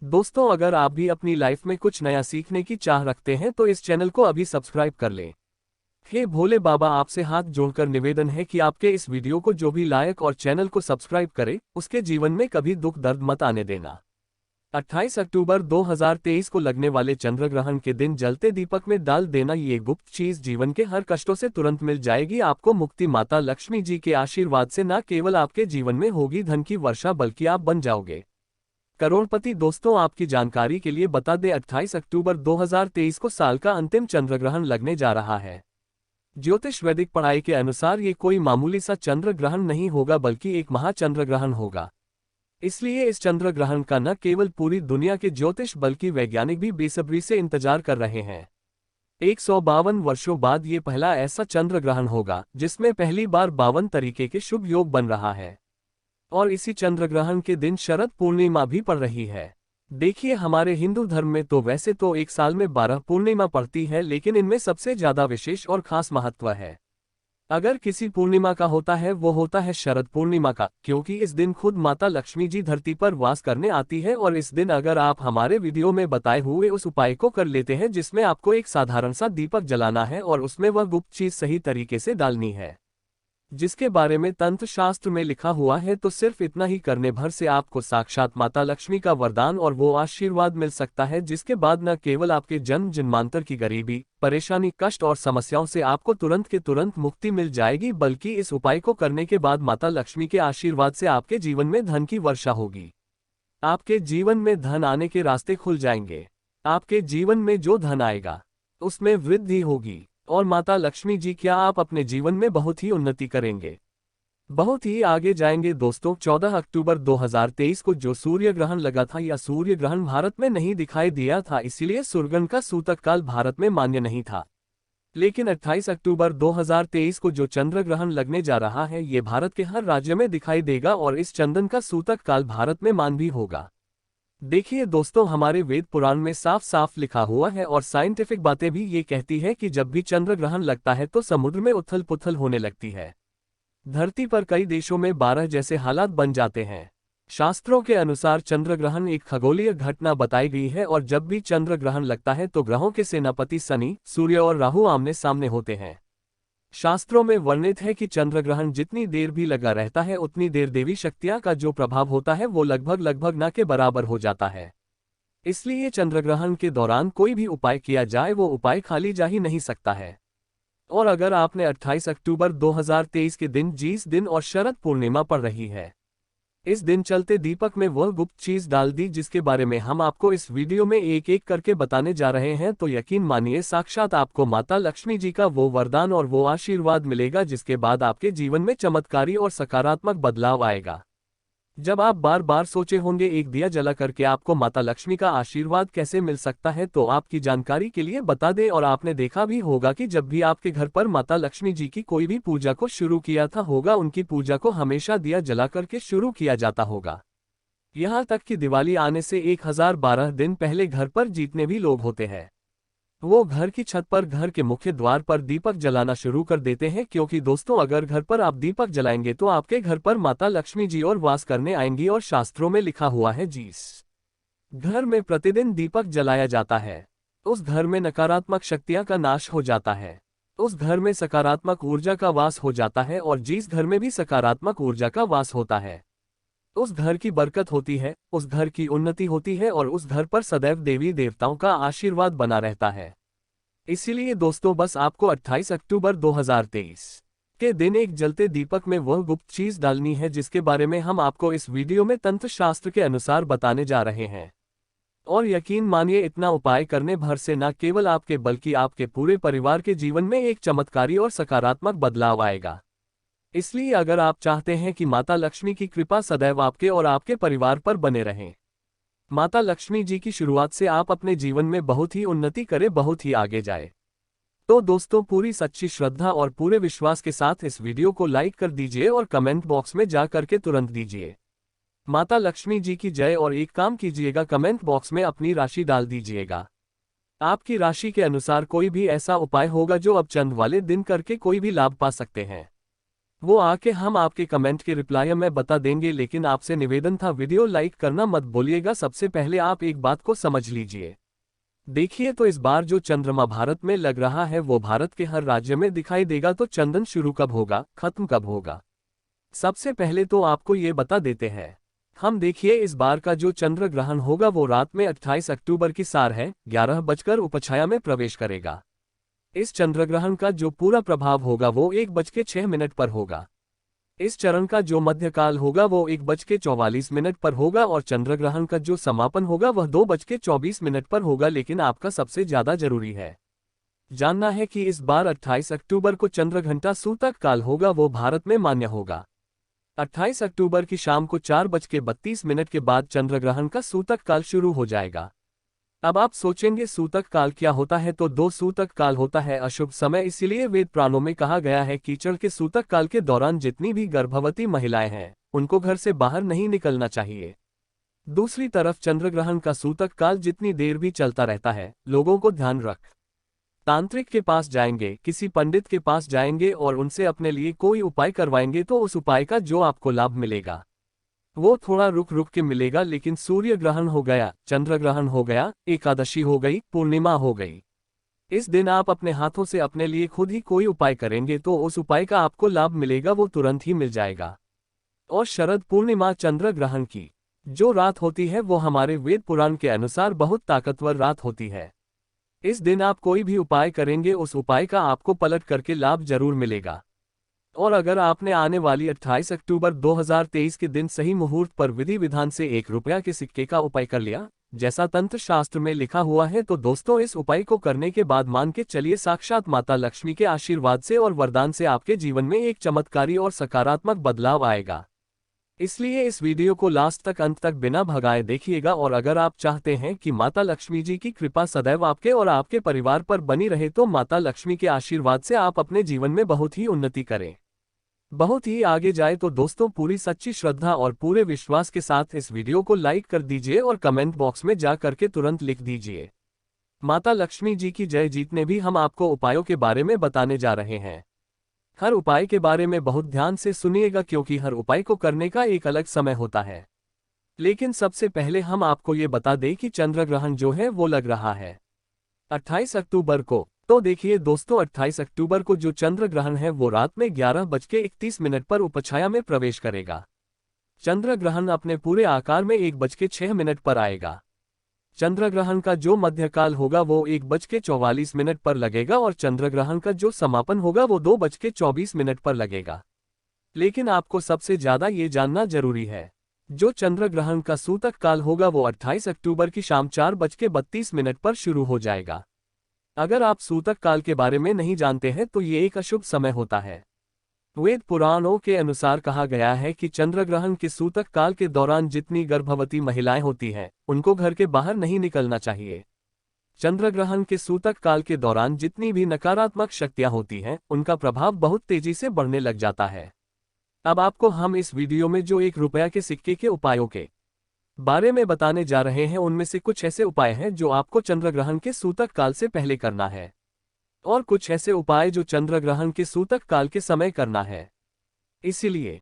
दोस्तों, अगर आप भी अपनी लाइफ में कुछ नया सीखने की चाह रखते हैं तो इस चैनल को अभी सब्सक्राइब कर लें। हे भोले बाबा, आपसे हाथ जोड़कर निवेदन है कि आपके इस वीडियो को जो भी लाइक और चैनल को सब्सक्राइब करे, उसके जीवन में कभी दुख दर्द मत आने देना। 28 अक्टूबर 2023 को लगने वाले चंद्र ग्रहण के दिन जलते दीपक में डाल देना ये गुप्त चीज जीवन के हर कष्टों से तुरंत मिल जाएगी। आपको मुक्ति माता लक्ष्मी जी के आशीर्वाद से न केवल आपके जीवन में होगी धन की वर्षा, बल्कि आप बन जाओगे करोड़पति। दोस्तों, आपकी जानकारी के लिए बता दें, 28 अक्टूबर 2023 को साल का अंतिम चंद्र ग्रहण लगने जा रहा है। ज्योतिष वैदिक पढ़ाई के अनुसार ये कोई मामूली सा चंद्र ग्रहण नहीं होगा, बल्कि एक महाचंद्र ग्रहण होगा। इसलिए इस चंद्र ग्रहण का न केवल पूरी दुनिया के ज्योतिष बल्कि वैज्ञानिक भी बेसब्री से इंतजार कर रहे हैं। 152 वर्षों बाद ये पहला ऐसा चंद्र ग्रहण होगा जिसमें पहली बार 52 तरीके के शुभ योग बन रहा है। और इसी चंद्र ग्रहण के दिन शरद पूर्णिमा भी पड़ रही है। देखिए, हमारे हिंदू धर्म में तो वैसे तो एक साल में 12 पूर्णिमा पड़ती है, लेकिन इनमें सबसे ज्यादा विशेष और खास महत्व है। अगर किसी पूर्णिमा का होता है वो होता है शरद पूर्णिमा का, क्योंकि इस दिन खुद माता लक्ष्मी जी धरती पर वास करने आती है। और इस दिन अगर आप हमारे वीडियो में बताए हुए उस उपाय को कर लेते हैं, जिसमें आपको एक साधारण सा दीपक जलाना है और उसमें वह गुप्त चीज सही तरीके से डालनी है जिसके बारे में तंत्र शास्त्र में लिखा हुआ है, तो सिर्फ इतना ही करने भर से आपको साक्षात माता लक्ष्मी का वरदान और वो आशीर्वाद मिल सकता है, जिसके बाद न केवल आपके जन्म जन्मांतर की गरीबी, परेशानी, कष्ट और समस्याओं से आपको तुरंत के तुरंत मुक्ति मिल जाएगी, बल्कि इस उपाय को करने के बाद माता लक्ष्मी के आशीर्वाद से आपके जीवन में धन की वर्षा होगी। आपके जीवन में धन आने के रास्ते खुल जाएंगे। आपके जीवन में जो धन आएगा उसमें वृद्धि होगी और माता लक्ष्मी जी क्या आप अपने जीवन में बहुत ही उन्नति करेंगे, बहुत ही आगे जाएंगे। दोस्तों, 14 अक्टूबर 2023 को जो सूर्य ग्रहण लगा था, या सूर्य ग्रहण भारत में नहीं दिखाई दिया था, इसीलिए सूर्यग्रहण का सूतक काल भारत में मान्य नहीं था। लेकिन 28 अक्टूबर 2023 को जो चंद्र ग्रहण लगने जा रहा है, ये भारत के हर राज्य में दिखाई देगा और इस चंद्रन का सूतक काल भारत में मान्य भी होगा। देखिए दोस्तों, हमारे वेद पुराण में साफ साफ लिखा हुआ है और साइंटिफिक बातें भी ये कहती है कि जब भी चंद्र ग्रहण लगता है तो समुद्र में उथल पुथल होने लगती है। धरती पर कई देशों में 12 जैसे हालात बन जाते हैं। शास्त्रों के अनुसार चंद्र ग्रहण एक खगोलीय घटना बताई गई है और जब भी चंद्र ग्रहण लगता है तो ग्रहों के सेनापति शनि, सूर्य और राहु आमने सामने होते हैं। शास्त्रों में वर्णित है कि चंद्र ग्रहण जितनी देर भी लगा रहता है, उतनी देर देवी शक्तियां का जो प्रभाव होता है वो लगभग न के बराबर हो जाता है। इसलिए चंद्र ग्रहण के दौरान कोई भी उपाय किया जाए वो उपाय खाली जा ही नहीं सकता है। और अगर आपने 28 अक्टूबर 2023 के दिन जिस दिन और शरद पूर्णिमा पड़ रही है, इस दिन चलते दीपक में वह गुप्त चीज डाल दी जिसके बारे में हम आपको इस वीडियो में एक एक करके बताने जा रहे हैं, तो यकीन मानिए साक्षात आपको माता लक्ष्मी जी का वो वरदान और वो आशीर्वाद मिलेगा, जिसके बाद आपके जीवन में चमत्कारी और सकारात्मक बदलाव आएगा। जब आप बार बार सोचे होंगे एक दिया जला करके आपको माता लक्ष्मी का आशीर्वाद कैसे मिल सकता है, तो आपकी जानकारी के लिए बता दें, और आपने देखा भी होगा कि जब भी आपके घर पर माता लक्ष्मी जी की कोई भी पूजा को शुरू किया था होगा, उनकी पूजा को हमेशा दिया जला करके शुरू किया जाता होगा। यहाँ तक कि दिवाली आने से 1012 दिन पहले घर पर जितने भी लोग होते हैं वो घर की छत पर, घर के मुख्य द्वार पर दीपक जलाना शुरू कर देते हैं, क्योंकि दोस्तों अगर घर पर आप दीपक जलाएंगे तो आपके घर पर माता लक्ष्मी जी और वास करने आएंगी। और शास्त्रों में लिखा हुआ है, जिस घर में प्रतिदिन दीपक जलाया जाता है उस घर में नकारात्मक शक्तियां का नाश हो जाता है, उस घर में सकारात्मक ऊर्जा का वास हो जाता है, और जिस घर में भी सकारात्मक ऊर्जा का वास होता है उस घर की बरकत होती है, उस घर की उन्नति होती है और उस घर पर सदैव देवी देवताओं का आशीर्वाद बना रहता है। इसीलिए दोस्तों, बस आपको 28 अक्टूबर 2023 के दिन एक जलते दीपक में वह गुप्त चीज डालनी है जिसके बारे में हम आपको इस वीडियो में तंत्र शास्त्र के अनुसार बताने जा रहे हैं। और यकीन मानिए, इतना उपाय करने भर से न केवल आपके बल्कि आपके पूरे परिवार के जीवन में एक चमत्कारी और सकारात्मक बदलाव आएगा। इसलिए अगर आप चाहते हैं कि माता लक्ष्मी की कृपा सदैव आपके और आपके परिवार पर बने रहें, माता लक्ष्मी जी की शुरुआत से आप अपने जीवन में बहुत ही उन्नति करें, बहुत ही आगे जाए, तो दोस्तों पूरी सच्ची श्रद्धा और पूरे विश्वास के साथ इस वीडियो को लाइक कर दीजिए और कमेंट बॉक्स में जा करके तुरंत दीजिए माता लक्ष्मी जी की जय। और एक काम कीजिएगा, कमेंट बॉक्स में अपनी राशि डाल दीजिएगा। आपकी राशि के अनुसार कोई भी ऐसा उपाय होगा जो अब चंद वाले दिन करके कोई भी लाभ पा सकते हैं। वो आके हम आपके कमेंट के रिप्लाई में बता देंगे, लेकिन आपसे निवेदन था वीडियो लाइक करना मत भूलिएगा। सबसे पहले आप एक बात को समझ लीजिए। देखिए तो इस बार जो चंद्रमा भारत में लग रहा है वो भारत के हर राज्य में दिखाई देगा। तो चंद्रन शुरू कब होगा, खत्म कब होगा, सबसे पहले तो आपको ये बता देते हैं हम। देखिए इस बार का जो चंद्र ग्रहण होगा वो रात में 28 अक्टूबर की सार है 11 बजकर उपछाया में प्रवेश करेगा। इस चंद्रग्रहण का जो पूरा प्रभाव होगा वो 1 बज के 6 मिनट पर होगा। इस चरण का जो मध्यकाल होगा वो 1 बज के 44 मिनट पर होगा और चंद्रग्रहण का जो समापन होगा वह 2 बज के 24 मिनट पर होगा। लेकिन आपका सबसे ज्यादा जरूरी है जानना है कि इस बार 28 अक्टूबर को चंद्रघंटा सूतक काल होगा वो भारत में मान्य होगा। 28 अक्टूबर की शाम को 4 बज के 32 मिनट के बाद चंद्रग्रहण का सूतक काल शुरू हो जाएगा। अब आप सोचेंगे सूतक काल क्या होता है, तो 2 सूतक काल होता है अशुभ समय, इसीलिए वेद पुराणों में कहा गया है कीचड़ के सूतक काल के दौरान जितनी भी गर्भवती महिलाएं हैं उनको घर से बाहर नहीं निकलना चाहिए। दूसरी तरफ चंद्रग्रहण का सूतक काल जितनी देर भी चलता रहता है, लोगों को ध्यान रख तांत्रिक के पास जाएंगे, किसी पंडित के पास जाएंगे और उनसे अपने लिए कोई उपाय करवाएंगे तो उस उपाय का जो आपको लाभ मिलेगा वो थोड़ा रुक रुक के मिलेगा। लेकिन सूर्य ग्रहण हो गया, चंद्र ग्रहण हो गया, एकादशी हो गई, पूर्णिमा हो गई, इस दिन आप अपने हाथों से अपने लिए खुद ही कोई उपाय करेंगे तो उस उपाय का आपको लाभ मिलेगा, वो तुरंत ही मिल जाएगा। और शरद पूर्णिमा चंद्र ग्रहण की जो रात होती है वो हमारे वेद पुराण के अनुसार बहुत ताकतवर रात होती है। इस दिन आप कोई भी उपाय करेंगे उस उपाय का आपको पलट करके लाभ जरूर मिलेगा। और अगर आपने आने वाली 28 अक्टूबर 2023 के दिन सही मुहूर्त पर विधि विधान से 1 रुपया के सिक्के का उपाय कर लिया जैसा तंत्र शास्त्र में लिखा हुआ है, तो दोस्तों इस उपाय को करने के बाद मान के चलिए साक्षात माता लक्ष्मी के आशीर्वाद से और वरदान से आपके जीवन में एक चमत्कारी और सकारात्मक बदलाव आएगा। इसलिए इस वीडियो को लास्ट तक अंत तक बिना भगाए देखिएगा। और अगर आप चाहते हैं कि माता लक्ष्मी जी की कृपा सदैव आपके और आपके परिवार पर बनी रहे तो माता लक्ष्मी के आशीर्वाद से आप अपने जीवन में बहुत ही उन्नति करें, बहुत ही आगे जाए, तो दोस्तों पूरी सच्ची श्रद्धा और पूरे विश्वास के साथ इस वीडियो को लाइक कर दीजिए और कमेंट बॉक्स में जा करके तुरंत लिख दीजिए माता लक्ष्मी जी की जय। जितने भी हम आपको उपायों के बारे में बताने जा रहे हैं, हर उपाय के बारे में बहुत ध्यान से सुनिएगा क्योंकि हर उपाय को करने का एक अलग समय होता है। लेकिन सबसे पहले हम आपको ये बता दें कि चंद्र ग्रहण जो है वो लग रहा है 28 अक्टूबर को। तो देखिए दोस्तों 28 अक्टूबर को जो चंद्र ग्रहण है वो रात में 11 बज के 31 मिनट पर उपछाया में प्रवेश करेगा। चंद्र ग्रहण अपने पूरे आकार में 1 बज के 6 मिनट पर आएगा। चंद्र ग्रहण का जो मध्यकाल होगा वो 1 बज के 44 मिनट पर लगेगा और चंद्र ग्रहण का जो समापन होगा वो 2 बज के 24 मिनट पर लगेगा। लेकिन आपको सबसे ज्यादा ये जानना जरूरी है जो चंद्र ग्रहण का सूतक काल होगा वो 28 अक्टूबर की शाम 4 बज के 32 मिनट पर शुरू हो जाएगा। अगर आप सूतक काल के बारे में नहीं जानते हैं तो ये एक अशुभ समय होता है। वेद पुराणों के अनुसार कहा गया है कि चंद्र ग्रहण के सूतक काल के दौरान जितनी गर्भवती महिलाएं होती हैं उनको घर के बाहर नहीं निकलना चाहिए। चंद्र ग्रहण के सूतक काल के दौरान जितनी भी नकारात्मक शक्तियां होती हैं उनका प्रभाव बहुत तेजी से बढ़ने लग जाता है। अब आपको हम इस वीडियो में जो 1 रुपया के सिक्के के उपायों के बारे में बताने जा रहे हैं उनमें से कुछ ऐसे उपाय हैं जो आपको चंद्र ग्रहण के सूतक काल से पहले करना है और कुछ ऐसे उपाय जो चंद्र ग्रहण के सूतक काल के समय करना है। इसीलिए